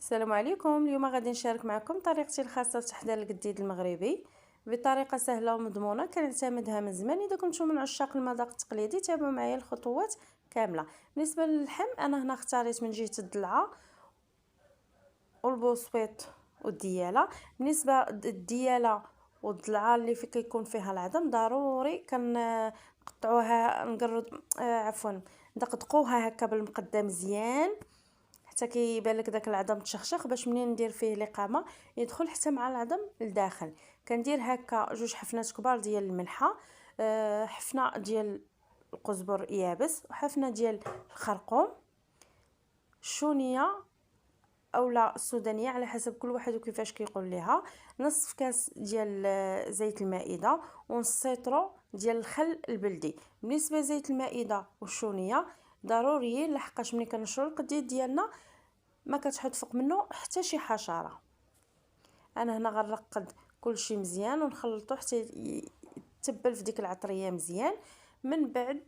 السلام عليكم. اليوم غادي نشارك معكم طريقتي الخاصه لتحضير القديد المغربي بطريقه سهله ومضمونه كنعتمدها من زمان. اذا كنتم من عشاق المذاق التقليدي تابعوا معايا الخطوات كامله. بالنسبه للحم انا هنا اختاريت من جهه الضلعه والبوسبيط والدياله. بالنسبه للدياله والضلعه اللي كيكون فيها العظم ضروري كنقطعوها نقرد عفوا ندقدقوها هكا بالمقده مزيان حتى كيبان لك داك العظم تشخشخ، باش منين ندير فيه الاقامه يدخل حتى مع العظم لداخل. كندير هكا جوج حفنات كبار ديال الملحه، حفنه ديال القزبر يابس وحفنه ديال الخرقوم، الشونيه اولا السودانيه على حسب كل واحد وكيفاش كيقول ليها، نصف كاس ديال زيت المائده ونص سيطرو ديال الخل البلدي. بالنسبه لزيت المائده والشونيه ضروريين لحقاش ملي كنشرو القديد ديالنا ما كتحط فوق منه حتى شي حشره. انا هنا غنرقد كلشي مزيان ونخلطو حتى يتبل في ديك العطريه مزيان. من بعد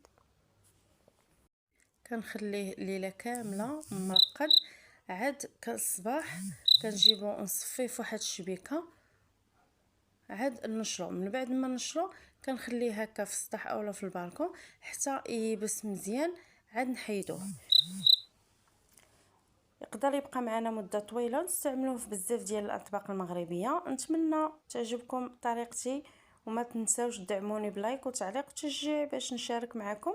كنخليه ليله كامله مرقد، عاد كالصباح كنجيبو نصفيه فواحد الشبيكه عاد نشرو. من بعد ما نشرو كنخليه هكا في السطح اولا في البالكون حتى يبس مزيان، عاد نحيدوه. يقدر يبقى معنا مده طويله نستعملوه في بزاف ديال الاطباق المغربيه. نتمنى تعجبكم طريقتي وما تنساوش تدعموني بلايك وتعليق وتشجيع باش نشارك معكم